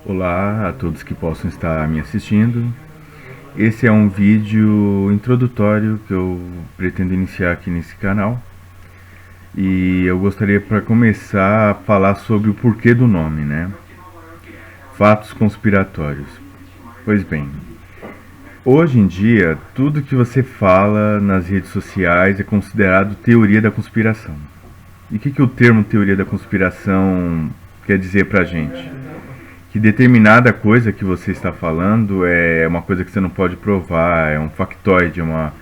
Olá a todos que possam estar me assistindo. Esse é um vídeo introdutório que eu pretendo iniciar aqui nesse canal. E eu gostaria, para começar, a falar sobre o porquê do nome, né? Fatos conspiratórios. Pois bem, hoje em dia, tudo que você fala nas redes sociais é considerado teoria da conspiração. E o que o termo teoria da conspiração quer dizer pra gente? Que determinada coisa que você está falando é uma coisa que você não pode provar, é um factoide, é uma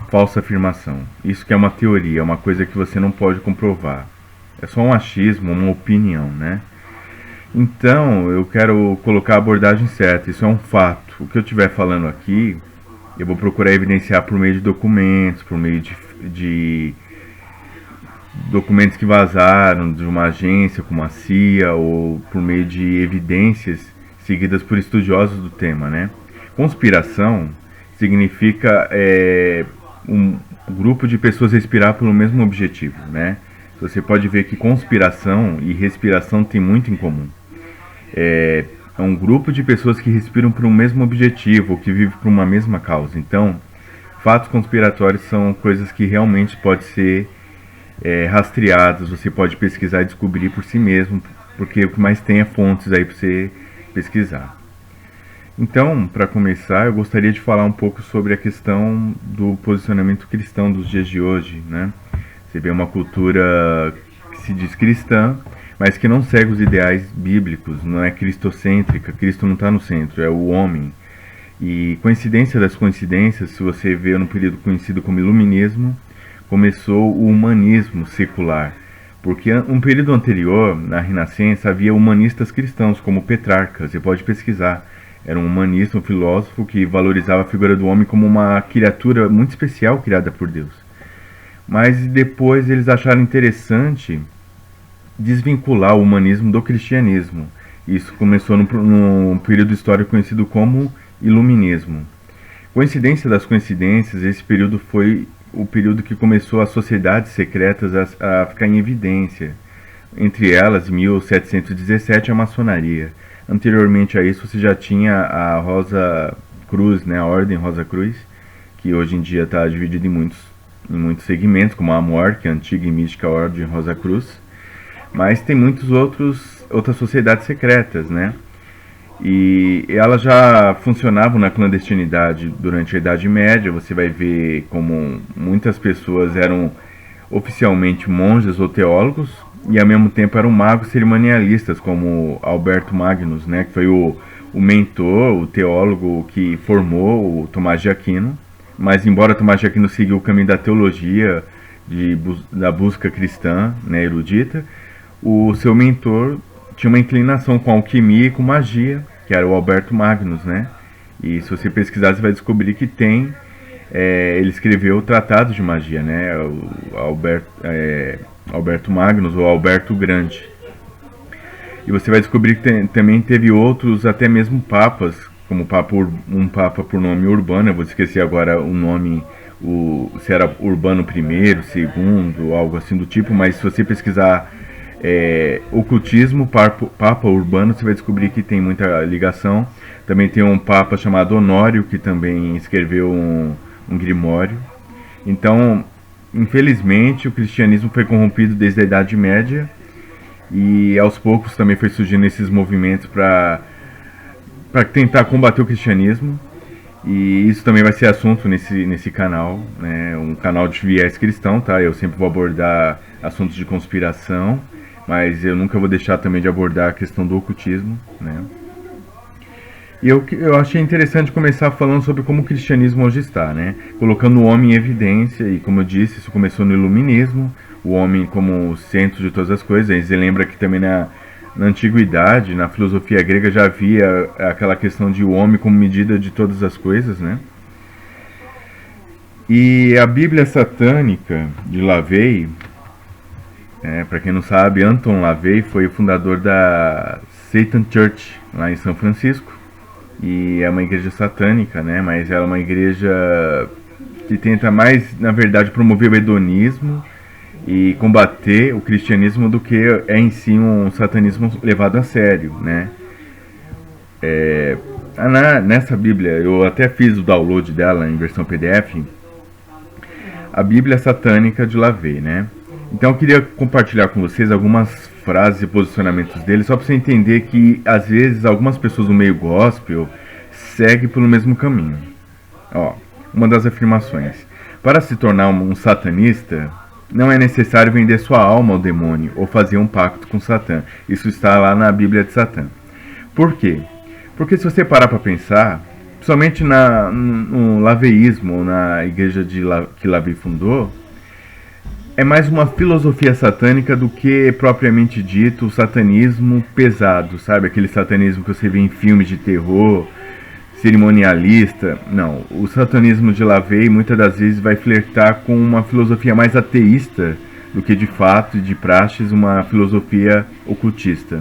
falsa afirmação. Isso que é uma teoria, é uma coisa que você não pode comprovar. É só um achismo, uma opinião, né? Então, eu quero colocar a abordagem certa, isso é um fato. O que eu estiver falando aqui, eu vou procurar evidenciar por meio de documentos, por meio de documentos que vazaram de uma agência como a CIA ou por meio de evidências seguidas por estudiosos do tema, né? Conspiração significa um grupo de pessoas respirar pelo mesmo objetivo, né? Você pode ver que conspiração e respiração têm muito em comum. É um grupo de pessoas que respiram por um mesmo objetivo, ou que vivem por uma mesma causa. Então, fatos conspiratórios são coisas que realmente podem ser rastreadas, você pode pesquisar e descobrir por si mesmo, porque o que mais tem é fontes aí para você pesquisar. Então, para começar, eu gostaria de falar um pouco sobre a questão do posicionamento cristão dos dias de hoje, né? Você vê uma cultura que se diz cristã, mas que não segue os ideais bíblicos, não é cristocêntrica, Cristo não está no centro, é o homem. E coincidência das coincidências, se você vê no período conhecido como Iluminismo, começou o humanismo secular, porque um período anterior, na Renascença, havia humanistas cristãos, como Petrarca, você pode pesquisar. Era um humanista, um filósofo que valorizava a figura do homem como uma criatura muito especial criada por Deus. Mas depois eles acharam interessante desvincular o humanismo do cristianismo. Isso começou num período histórico conhecido como Iluminismo. Coincidência das coincidências, esse período foi o período que começou as sociedades secretas a ficar em evidência. Entre elas, em 1717, a maçonaria. Anteriormente a isso, você já tinha a Rosa Cruz, né, a Ordem Rosa Cruz, que hoje em dia está dividida em muitos segmentos, como a AMOR, que é a antiga e mística Ordem Rosa Cruz. Mas tem outras sociedades secretas, né? E elas já funcionavam na clandestinidade durante a Idade Média. Você vai ver como muitas pessoas eram oficialmente monges ou teólogos e ao mesmo tempo eram magos cerimonialistas, como Alberto Magnus, né, que foi o mentor, o teólogo que formou o Tomás de Aquino. Mas embora Tomás de Aquino seguiu o caminho da teologia, da busca cristã, né, erudita, o seu mentor tinha uma inclinação com alquimia e com magia, que era o Alberto Magnus, né? E se você pesquisar, você vai descobrir que ele escreveu o Tratado de Magia, né? O Alberto Magnus, ou Alberto Grande. E você vai descobrir que também teve outros, até mesmo papas, como um papa por nome Urbano, eu vou esquecer agora o nome, se era Urbano I, segundo, algo assim do tipo, mas se você pesquisar ocultismo, Papa Urbano, você vai descobrir que tem muita ligação. Também tem um Papa chamado Honório, que também escreveu um grimório. Então, infelizmente, o cristianismo foi corrompido desde a Idade Média e aos poucos também foi surgindo esses movimentos para tentar combater o cristianismo. E isso também vai ser assunto nesse canal, né? Um canal de viés cristão, tá? Eu sempre vou abordar assuntos de conspiração, mas eu nunca vou deixar também de abordar a questão do ocultismo, né? E eu achei interessante começar falando sobre como o cristianismo hoje está, né? Colocando o homem em evidência, e como eu disse, isso começou no Iluminismo, o homem como centro de todas as coisas. E você lembra que também na antiguidade, na filosofia grega, já havia aquela questão de o homem como medida de todas as coisas, né? E a Bíblia Satânica de LaVey, para quem não sabe, Anton LaVey foi o fundador da Satan Church, lá em São Francisco. E é uma igreja satânica, né? Mas ela é uma igreja que tenta mais, na verdade, promover o hedonismo e combater o cristianismo do que é em si um satanismo levado a sério, né? Nessa Bíblia, eu até fiz o download dela em versão PDF, a Bíblia Satânica de LaVey, né? Então eu queria compartilhar com vocês algumas frases e posicionamentos dele, só para você entender que às vezes algumas pessoas do meio gospel seguem pelo mesmo caminho. Ó, uma das afirmações: para se tornar um satanista, não é necessário vender sua alma ao demônio ou fazer um pacto com Satã. Isso está lá na Bíblia de Satã. Por quê? Porque se você parar para pensar, somente no laveísmo, na igreja que LaVey fundou, é mais uma filosofia satânica do que propriamente dito o satanismo pesado, sabe? Aquele satanismo que você vê em filmes de terror, cerimonialista. Não, o satanismo de LaVey muitas das vezes vai flertar com uma filosofia mais ateísta do que de fato e de praxis uma filosofia ocultista.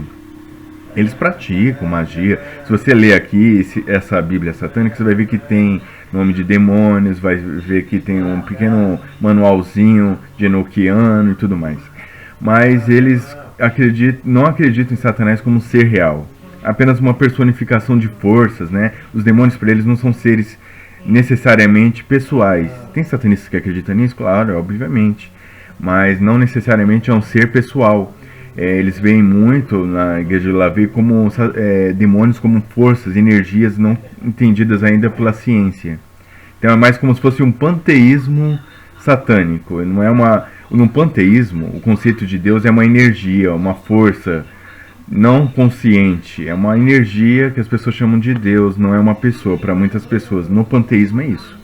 Eles praticam magia. Se você ler aqui essa Bíblia satânica, você vai ver que tem nome de demônios, vai ver que tem um pequeno manualzinho de enoquiano e tudo mais. Mas eles não acreditam em Satanás como um ser real, apenas uma personificação de forças, né? Os demônios para eles não são seres necessariamente pessoais. Tem satanistas que acreditam nisso? Claro, obviamente. Mas não necessariamente é um ser pessoal. Eles veem muito na igreja de LaVey como demônios como forças, energias não entendidas ainda pela ciência. Então é mais como se fosse um panteísmo satânico. Não é no panteísmo, o conceito de Deus é uma energia, uma força não consciente. É uma energia que as pessoas chamam de Deus, não é uma pessoa para muitas pessoas. No panteísmo é isso.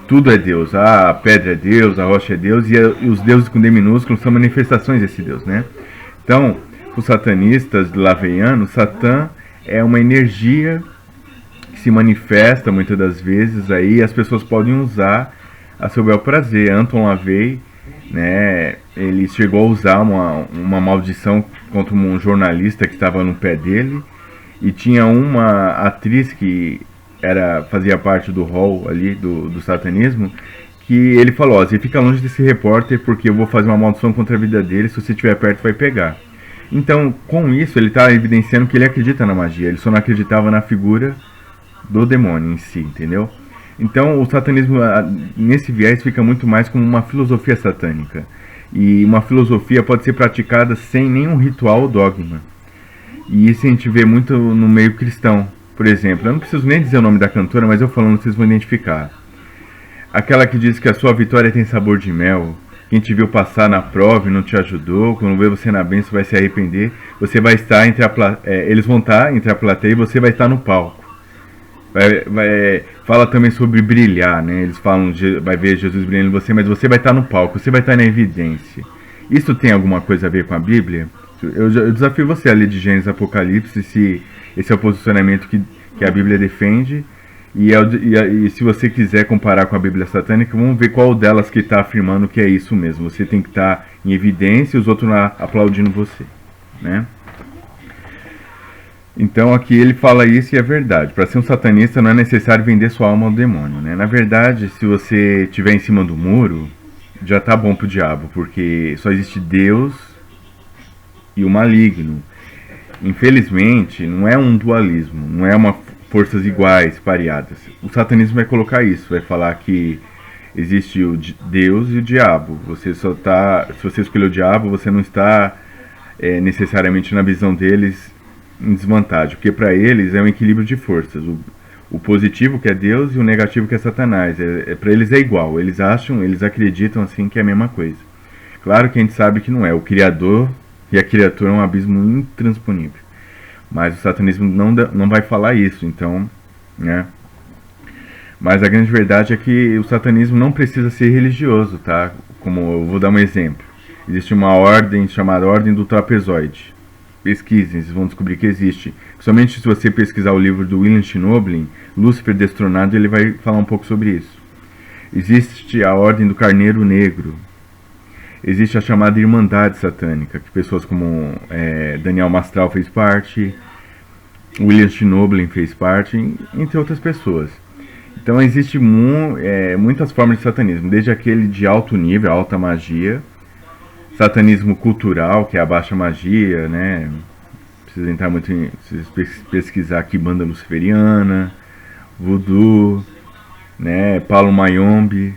Tudo é Deus. A pedra é Deus, a rocha é Deus, e os deuses com D minúsculo são manifestações desse Deus, né? Então, os satanistas laveianos, Satã é uma energia que se manifesta muitas das vezes aí, e as pessoas podem usar a seu bel prazer. Anton LaVey, né, ele chegou a usar uma maldição contra um jornalista que estava no pé dele, e tinha uma atriz que fazia parte do hall ali do satanismo, que ele falou: ó, você fica longe desse repórter porque eu vou fazer uma maldição contra a vida dele, se você estiver perto vai pegar. Então, com isso, ele está evidenciando que ele acredita na magia, ele só não acreditava na figura do demônio em si, entendeu? Então, o satanismo, nesse viés, fica muito mais como uma filosofia satânica. E uma filosofia pode ser praticada sem nenhum ritual ou dogma. E isso a gente vê muito no meio cristão. Por exemplo, eu não preciso nem dizer o nome da cantora, mas eu falando vocês vão identificar. Aquela que diz que a sua vitória tem sabor de mel. Quem te viu passar na prova e não te ajudou, quando vê você na bênção vai se arrepender. Você vai estar eles vão estar entre a plateia e você vai estar no palco. Fala também sobre brilhar, né? Eles falam, vai ver Jesus brilhando em você, mas você vai estar no palco, você vai estar na evidência. Isso tem alguma coisa a ver com a Bíblia? Eu desafio você a ler de Gênesis Apocalipse, se esse é o posicionamento que a Bíblia defende. E se você quiser comparar com a Bíblia satânica, vamos ver qual delas que está afirmando que é isso mesmo. Você tem que estar em evidência e os outros aplaudindo você, né? Então aqui ele fala isso e é verdade. Para ser um satanista não é necessário vender sua alma ao demônio, né? Na verdade, se você estiver em cima do muro, já está bom para o diabo, porque só existe Deus e o maligno. Infelizmente, não é um dualismo, não é uma forças iguais, pareadas. O satanismo vai colocar isso, vai falar que existe o Deus e o diabo. Se você escolher o diabo, você não está necessariamente na visão deles em desvantagem, porque para eles é um equilíbrio de forças. O positivo que é Deus e o negativo que é Satanás. Para eles é igual. Eles acreditam assim que é a mesma coisa. Claro que a gente sabe que não é. O Criador e a criatura é um abismo intransponível. Mas o satanismo não vai falar isso, então, né? Mas a grande verdade é que o satanismo não precisa ser religioso, tá? Como eu vou dar um exemplo. Existe uma ordem chamada Ordem do Trapezoide. Pesquisem, vocês vão descobrir que existe. Somente se você pesquisar o livro do William Schnoebelen, Lúcifer Destronado, ele vai falar um pouco sobre isso. Existe a Ordem do Carneiro Negro. Existe a chamada Irmandade Satânica, que pessoas como Daniel Mastral fez parte, William Schnoebelen fez parte, entre outras pessoas. Então existe muitas formas de satanismo, desde aquele de alto nível, alta magia, satanismo cultural, que é a baixa magia, né? precisa entrar muito em pesquisar aqui banda luciferiana, voodoo, né, Palo Mayombe,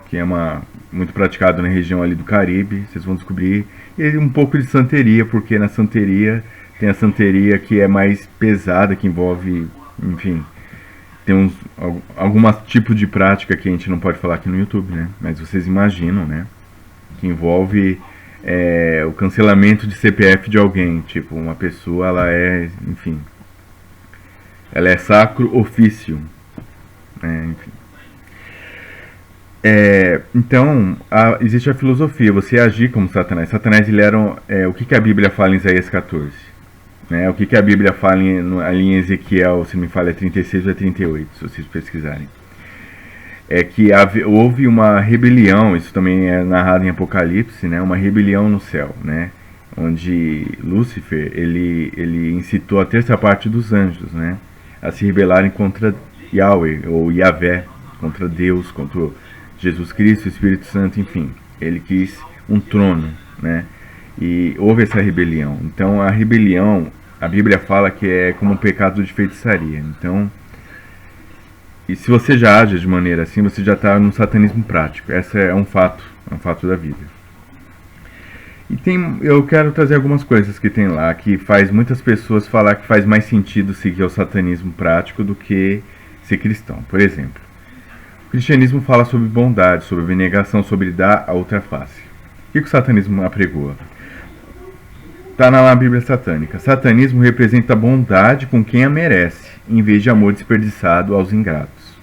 que é muito praticado na região ali do Caribe, vocês vão descobrir, e um pouco de santeria, porque na santeria tem a santeria que é mais pesada, que envolve, enfim, tem algum tipo de prática que a gente não pode falar aqui no YouTube, né, mas vocês imaginam, né, que envolve o cancelamento de CPF de alguém, tipo, uma pessoa, ela é, enfim, ela é sacro ofício, né, enfim. Então, existe a filosofia, você agir como Satanás. Satanás, ele era o que a Bíblia fala em Isaías 14? Né? O que a Bíblia fala ali em Ezequiel, se não me fala, é 36 ou é 38, se vocês pesquisarem. É que houve uma rebelião, isso também é narrado em Apocalipse, né? Uma rebelião no céu, né? Onde Lúcifer, ele incitou a terça parte dos anjos, né? A se rebelarem contra Yahweh, ou Yahvé, contra Deus, contra Jesus Cristo, o Espírito Santo, enfim. Ele quis um trono, né? E houve essa rebelião. Então a rebelião, a Bíblia fala que é como um pecado de feitiçaria. Então, e se você já age de maneira assim, você já está no satanismo prático. Esse é um fato da vida. E eu quero trazer algumas coisas que tem lá, que faz muitas pessoas falar que faz mais sentido seguir o satanismo prático do que ser cristão. Por exemplo, o cristianismo fala sobre bondade, sobre abnegação, sobre dar a outra face. O que o satanismo apregoa? Está na Bíblia satânica. Satanismo representa a bondade com quem a merece, em vez de amor desperdiçado aos ingratos.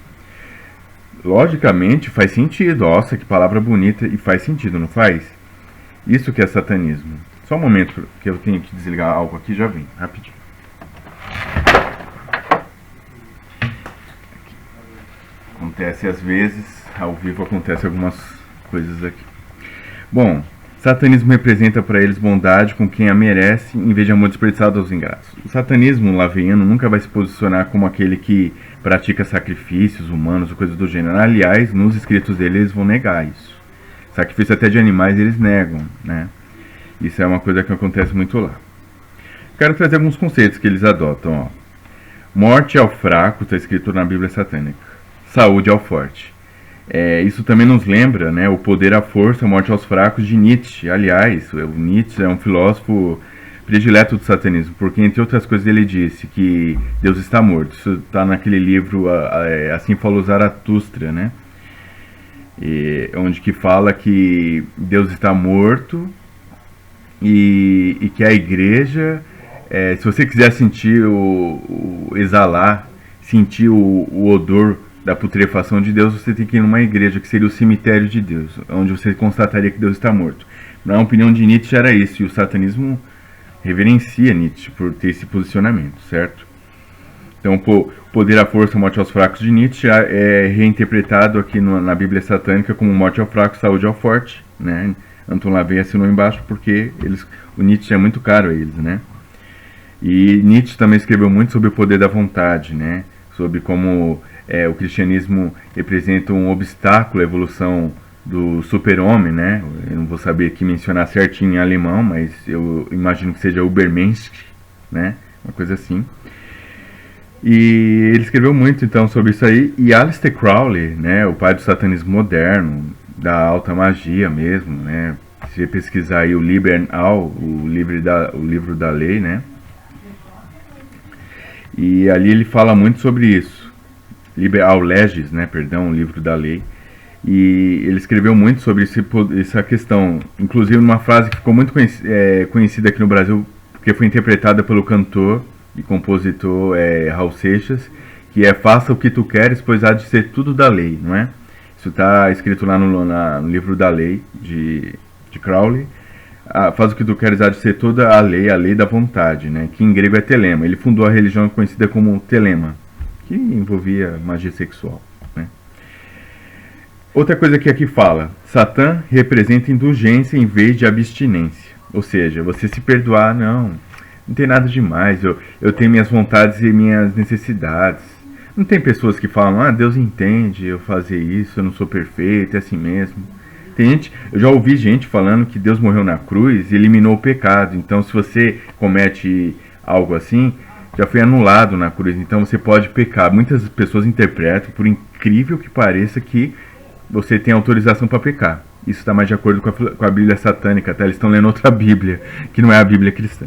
Logicamente faz sentido. Nossa, que palavra bonita, e faz sentido, não faz? Isso que é satanismo. Só um momento que eu tenho que desligar algo aqui, já vem, rapidinho. Acontece às vezes, ao vivo acontece algumas coisas aqui. Bom, satanismo representa para eles bondade com quem a merece, em vez de amor desperdiçado aos ingratos. O satanismo laveiano nunca vai se posicionar como aquele que pratica sacrifícios humanos ou coisas do gênero. Aliás, nos escritos dele eles vão negar isso. Sacrifício até de animais eles negam, né? Isso é uma coisa que acontece muito lá. Quero trazer alguns conceitos que eles adotam. Ó. Morte ao fraco, está escrito na Bíblia satânica. Saúde ao forte. Isso também nos lembra, né, o poder à força, a morte aos fracos de Nietzsche. Aliás, o Nietzsche é um filósofo predileto do satanismo, porque entre outras coisas ele disse que Deus está morto. Isso está naquele livro Assim Falou Zaratustra, né? Onde que fala que Deus está morto e que a igreja, se você quiser sentir exalar, sentir o odor da putrefação de Deus, você tem que ir numa igreja, que seria o cemitério de Deus, onde você constataria que Deus está morto. Na opinião de Nietzsche era isso, e o satanismo reverencia Nietzsche por ter esse posicionamento, certo? Então, o poder à força, morte aos fracos de Nietzsche é reinterpretado aqui na Bíblia satânica como morte ao fraco, saúde ao forte, né? Anton LaVey assinou embaixo porque o Nietzsche é muito caro a eles, né? E Nietzsche também escreveu muito sobre o poder da vontade, né? Sobre como o cristianismo representa um obstáculo à evolução do super-homem, né? Eu não vou saber aqui mencionar certinho em alemão, mas eu imagino que seja Übermensch, né? Uma coisa assim. E ele escreveu muito então sobre isso aí. E Aleister Crowley, né? O pai do satanismo moderno, da alta magia mesmo, né? Se você pesquisar aí o Liber All, o livro da lei, né? E ali ele fala muito sobre isso. Liber All Legis, né? Perdão, o livro da lei. E ele escreveu muito sobre essa questão. Inclusive numa frase que ficou muito conhecida aqui no Brasil, porque foi interpretada pelo cantor e compositor Raul Seixas, que é: faça o que tu queres, pois há de ser tudo da lei, não é? Isso está escrito lá no livro da lei de Crowley. Faz o que tu queres, há de ser toda a lei da vontade, né? Que em grego é telema. Ele fundou a religião conhecida como telema, que envolvia magia sexual, né? Outra coisa que aqui fala: Satã representa indulgência em vez de abstinência. Ou seja, você se perdoar, não tem nada demais, eu tenho minhas vontades e minhas necessidades. Não tem pessoas que falam: Deus entende eu fazer isso, eu não sou perfeito, é assim mesmo. Tem gente, eu já ouvi gente falando que Deus morreu na cruz e eliminou o pecado. Então, se você comete algo assim, já foi anulado na cruz. Então você pode pecar. Muitas pessoas interpretam, por incrível que pareça, que você tem autorização para pecar. Isso está mais de acordo com a Bíblia satânica, tá? Eles estão lendo outra Bíblia, que não é a Bíblia cristã.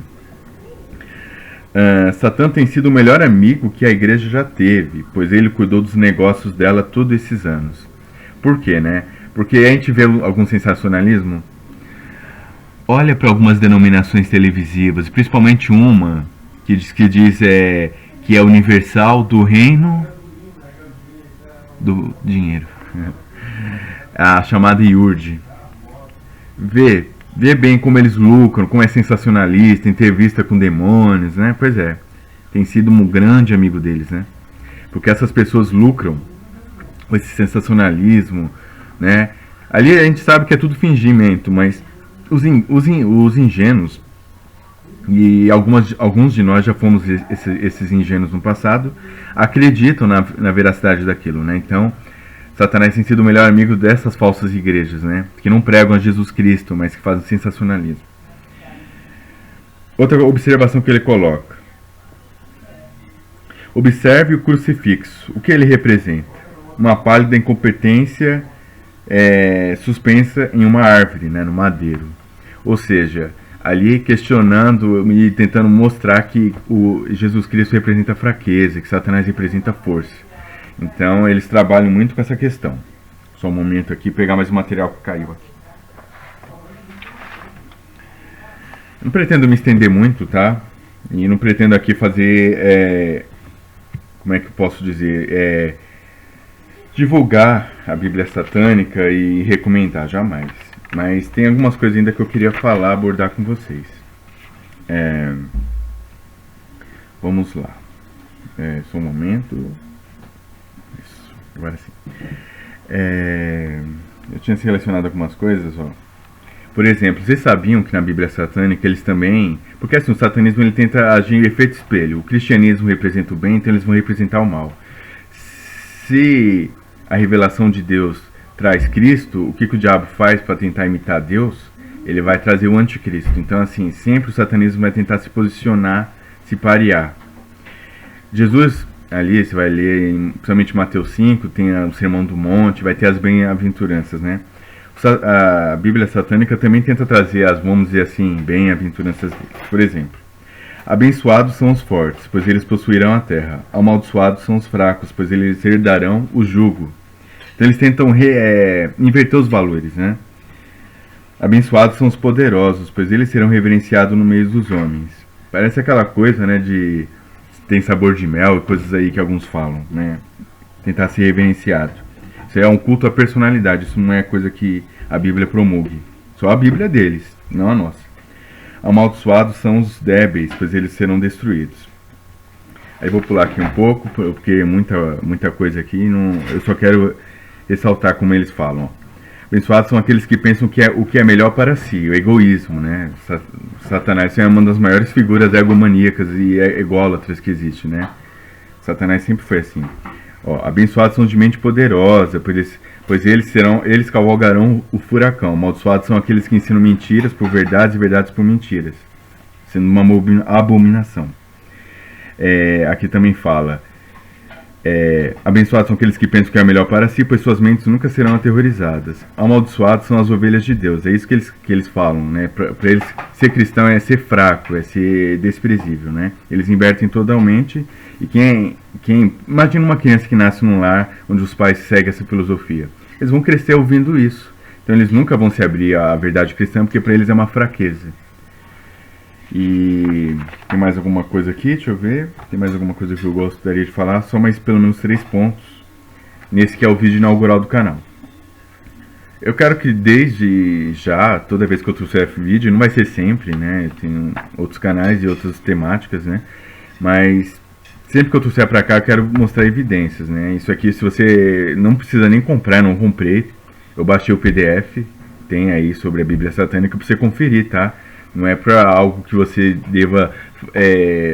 Satã tem sido o melhor amigo que a igreja já teve, pois ele cuidou dos negócios dela todos esses anos. Por quê, né? Porque a gente vê algum sensacionalismo. Olha para algumas denominações televisivas, principalmente uma que diz que é universal do reino do dinheiro. A chamada IURD. Vê bem como eles lucram, como é sensacionalista, entrevista com demônios, né? Pois é, tem sido um grande amigo deles, né? Porque essas pessoas lucram com esse sensacionalismo, né? Ali a gente sabe que é tudo fingimento, mas os ingênuos, e alguns de nós já fomos esses ingênuos no passado, acreditam na veracidade daquilo, né? Então, Satanás tem sido o melhor amigo dessas falsas igrejas, né? Que não pregam a Jesus Cristo, mas que fazem sensacionalismo. Outra observação que ele coloca. Observe o crucifixo. O que ele representa? Uma pálida incompetência suspensa em uma árvore, né? No madeiro. Ou seja, ali questionando e tentando mostrar que o Jesus Cristo representa fraqueza, que Satanás representa força. Então eles trabalham muito com essa questão. Só um momento aqui, pegar mais um material que caiu aqui. Não pretendo me estender muito, tá? E não pretendo aqui fazer, como é que eu posso dizer, divulgar a Bíblia satânica e recomendar, jamais. Mas tem algumas coisas ainda que eu queria falar, abordar com vocês. Vamos lá. Só um momento. Agora sim. Eu tinha selecionado algumas coisas, ó. Por exemplo, vocês sabiam que na Bíblia satânica eles também... Porque assim, o satanismo ele tenta agir em efeito espelho. O cristianismo representa o bem, então eles vão representar o mal. Se a revelação de Deus traz Cristo, o que o diabo faz para tentar imitar Deus? Ele vai trazer o anticristo. Então assim, sempre o satanismo vai tentar se posicionar, se parear. Jesus... Ali você vai ler, principalmente Mateus 5, tem o Sermão do Monte, vai ter as bem-aventuranças, né? A Bíblia satânica também tenta trazer as, vamos dizer assim, bem-aventuranças. Por exemplo, abençoados são os fortes, pois eles possuirão a terra. Amaldiçoados são os fracos, pois eles herdarão o jugo. Então eles tentam inverter os valores, né? Abençoados são os poderosos, pois eles serão reverenciados no meio dos homens. Parece aquela coisa, né, de... tem sabor de mel e coisas aí que alguns falam, né? Tentar ser reverenciado. Isso é um culto à personalidade, isso não é coisa que a Bíblia promulgue. Só a Bíblia deles, não a nossa. Amaldiçoados são os débeis, pois eles serão destruídos. Aí vou pular aqui um pouco, porque muita coisa aqui, eu só quero ressaltar como eles falam. Ó. Abençoados são aqueles que pensam o que é melhor para si, o egoísmo, né? Satanás é uma das maiores figuras egomaníacas e ególatras que existe, né? Satanás sempre foi assim. Ó, abençoados são de mente poderosa, pois eles cavalgarão o furacão. Amaldiçoados são aqueles que ensinam mentiras por verdades e verdades por mentiras, sendo uma abominação. Aqui também fala... abençoados são aqueles que pensam que é melhor para si, pois suas mentes nunca serão aterrorizadas. Amaldiçoados são as ovelhas de Deus. É isso que eles falam, né? Para eles, ser cristão é ser fraco, é ser desprezível, né? Eles invertem totalmente. E imagina uma criança que nasce num lar onde os pais seguem essa filosofia. Eles vão crescer ouvindo isso. Então eles nunca vão se abrir à verdade cristã, porque para eles é uma fraqueza. E tem mais alguma coisa aqui? Deixa eu ver. Tem mais alguma coisa que eu gostaria de falar? Só mais pelo menos 3 pontos. Nesse que é o vídeo inaugural do canal. Eu quero que desde já, toda vez que eu trouxer vídeo, não vai ser sempre, né? Tem outros canais e outras temáticas, né? Mas sempre que eu trouxer pra cá, eu quero mostrar evidências, né? Isso aqui, se você não precisa nem comprar, não comprei. Eu baixei o PDF, tem aí sobre a Bíblia Satânica pra você conferir, tá? Não é para algo que você deva,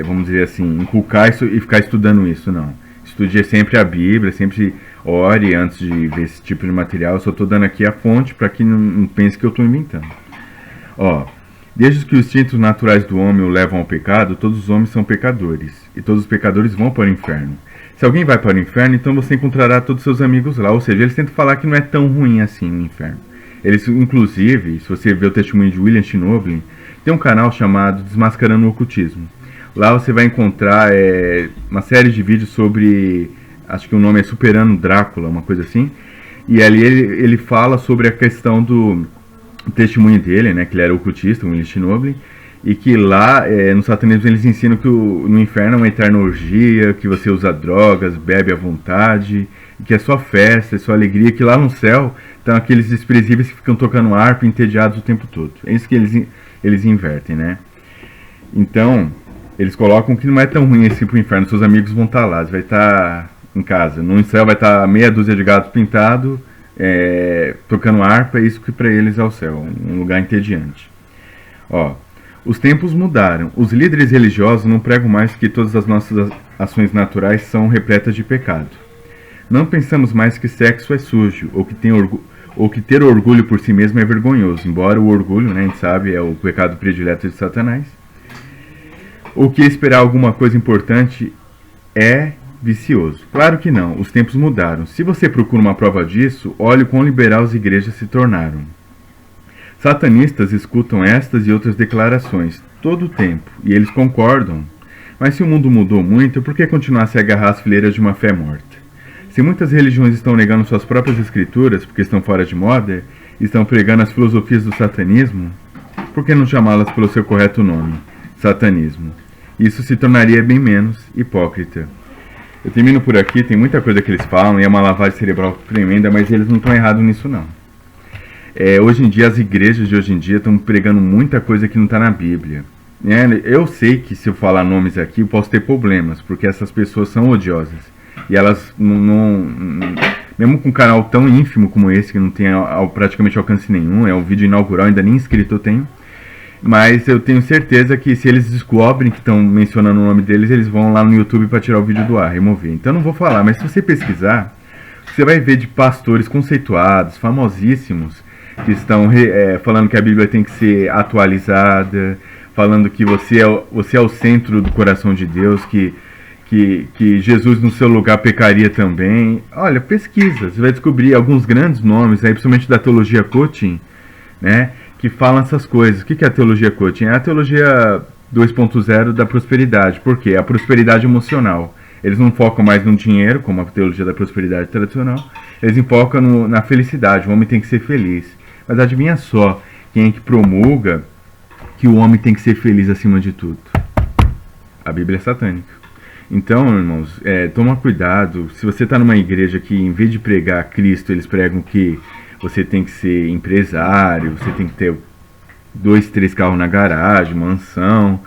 vamos dizer assim, inculcar isso e ficar estudando isso, não. Estude sempre a Bíblia, sempre ore antes de ver esse tipo de material. Eu só estou dando aqui a fonte para que não pense que eu estou inventando. Ó, Desde que os instintos naturais do homem o levam ao pecado, todos os homens são pecadores, e todos os pecadores vão para o inferno. Se alguém vai para o inferno, então você encontrará todos os seus amigos lá, ou seja, eles tentam falar que não é tão ruim assim o inferno. Eles, inclusive, se você ver o testemunho de William Schnoebelen, tem um canal chamado Desmascarando o Ocultismo. Lá você vai encontrar uma série de vídeos sobre, acho que o nome é Superando Drácula, uma coisa assim, e ali ele fala sobre a questão do testemunho dele, né, que ele era ocultista, William Schnoebelen, e que lá no satanismo eles ensinam que no inferno é uma eterna orgia, que você usa drogas, bebe à vontade, que é só festa, é só alegria, que lá no céu estão aqueles desprezíveis que ficam tocando harpa entediados o tempo todo. É isso que eles invertem, né? Então, eles colocam que não é tão ruim assim pro inferno, seus amigos vão estar lá, você vai estar em casa. No céu vai estar meia dúzia de gatos pintados, tocando harpa, é isso que para eles é o céu, um lugar entediante. Ó, os tempos mudaram. Os líderes religiosos não pregam mais que todas as nossas ações naturais são repletas de pecado. Não pensamos mais que sexo é sujo, ou que ter orgulho por si mesmo é vergonhoso, embora o orgulho, né, a gente sabe, é o pecado predileto de Satanás. Ou que esperar alguma coisa importante é vicioso. Claro que não, os tempos mudaram. Se você procura uma prova disso, olhe o quão liberal as igrejas se tornaram. Satanistas escutam estas e outras declarações todo o tempo, e eles concordam. Mas se o mundo mudou muito, por que continuar a se agarrar às fileiras de uma fé morta? Se muitas religiões estão negando suas próprias escrituras porque estão fora de moda, estão pregando as filosofias do satanismo, por que não chamá-las pelo seu correto nome, satanismo? Isso se tornaria bem menos hipócrita. Eu termino por aqui, tem muita coisa que eles falam, e é uma lavagem cerebral tremenda, mas eles não estão errados nisso não. Hoje em dia, as igrejas de hoje em dia estão pregando muita coisa que não está na Bíblia. Eu sei que se eu falar nomes aqui, eu posso ter problemas, porque essas pessoas são odiosas. E elas mesmo com um canal tão ínfimo como esse, que não tem praticamente alcance nenhum, é um vídeo inaugural, ainda nem inscrito eu tenho. Mas eu tenho certeza que se eles descobrem que estão mencionando o nome deles, eles vão lá no YouTube para tirar o vídeo do ar, remover. Então eu não vou falar, mas se você pesquisar, você vai ver de pastores conceituados, famosíssimos, que estão falando que a Bíblia tem que ser atualizada, falando que você é o centro do coração de Deus, que Jesus no seu lugar pecaria também. Olha, pesquisa, você vai descobrir alguns grandes nomes, principalmente da teologia coaching, né, que falam essas coisas. O que é a teologia coaching? É a teologia 2.0 da prosperidade. Por quê? A prosperidade emocional. Eles não focam mais no dinheiro, como a teologia da prosperidade tradicional. Eles focam na felicidade. O homem tem que ser feliz. Mas adivinha só, quem é que promulga que o homem tem que ser feliz acima de tudo? A Bíblia é satânica. Então, irmãos, toma cuidado. Se você está numa igreja que, em vez de pregar Cristo, eles pregam que você tem que ser empresário, você tem que ter 2, 3 carros na garagem, mansão,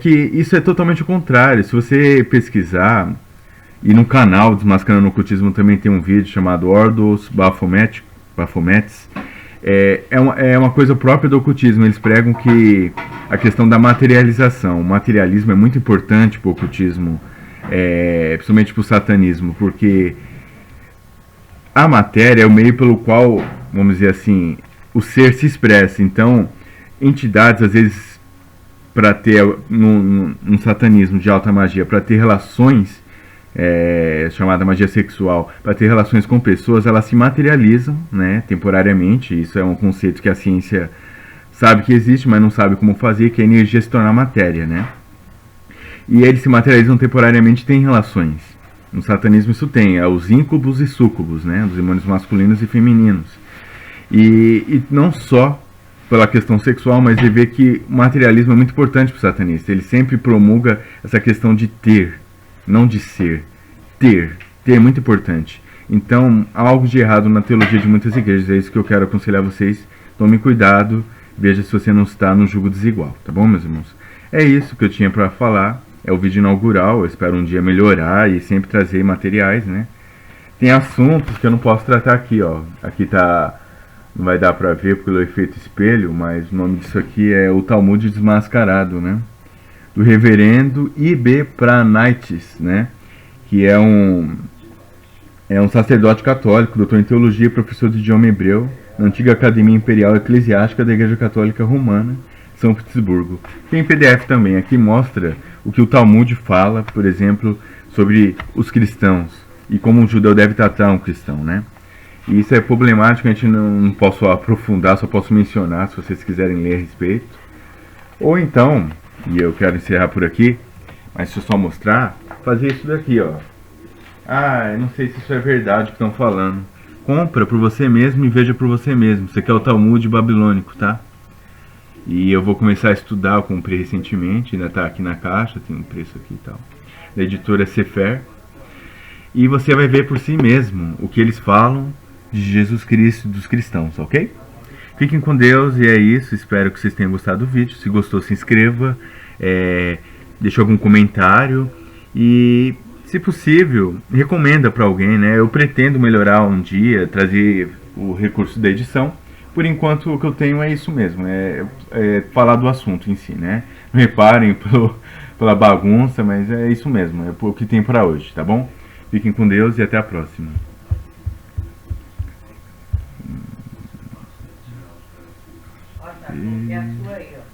que isso é totalmente o contrário. Se você pesquisar, e no canal Desmascarando o Ocultismo também tem um vídeo chamado Ordos Baphomets, é uma coisa própria do ocultismo. Eles pregam que a questão da materialização, o materialismo é muito importante para o ocultismo, principalmente para o satanismo, porque a matéria é o meio pelo qual, vamos dizer assim, o ser se expressa. Então, entidades, às vezes, para ter, no satanismo de alta magia, para ter relações, chamada magia sexual, para ter relações com pessoas, elas se materializam, né, temporariamente. Isso é um conceito que a ciência sabe que existe, mas não sabe como fazer, que a energia se torna matéria, né? E eles se materializam temporariamente e têm relações. No satanismo isso tem, os íncubos e súcubos, né, os demônios masculinos e femininos. E não só pela questão sexual, mas ele vê que o materialismo é muito importante para o satanista. Ele sempre promulga essa questão de ter, não de ser. Ter é muito importante. Então, há algo de errado na teologia de muitas igrejas. É isso que eu quero aconselhar vocês. Tome cuidado, veja se você não está no jugo desigual, tá bom, meus irmãos? É isso que eu tinha para falar. É o vídeo inaugural, eu espero um dia melhorar e sempre trazer materiais, né? Tem assuntos que eu não posso tratar aqui, ó. Aqui tá, não vai dar pra ver pelo efeito espelho, mas o nome disso aqui é o Talmud Desmascarado, né? Do reverendo I.B. Pranaitis, né? Que é um sacerdote católico, doutor em teologia, professor de idioma hebreu, na antiga Academia Imperial Eclesiástica da Igreja Católica Romana, São Petersburgo. Tem PDF também, aqui mostra o que o Talmud fala, por exemplo, sobre os cristãos e como um judeu deve tratar um cristão, né? E isso é problemático, a gente não posso aprofundar, só posso mencionar se vocês quiserem ler a respeito. Ou então, e eu quero encerrar por aqui, mas se eu só mostrar, fazer isso daqui, ó. Eu não sei se isso é verdade que estão falando. Compra por você mesmo e veja por você mesmo. Isso aqui é o Talmud babilônico, tá? E eu vou começar a estudar, eu comprei recentemente, ainda tá aqui na caixa, tem um preço aqui e tal. Da editora Sefer. E você vai ver por si mesmo o que eles falam de Jesus Cristo e dos cristãos, ok? Fiquem com Deus e é isso, espero que vocês tenham gostado do vídeo. Se gostou, se inscreva, deixe algum comentário e, se possível, recomenda para alguém, né? Eu pretendo melhorar um dia, trazer o recurso da edição. Por enquanto o que eu tenho é isso mesmo, é falar do assunto em si, né? Não reparem pela bagunça, mas é isso mesmo, é o que tem para hoje, tá bom? Fiquem com Deus e até a próxima. Ó, tá, é a sua aí, ó.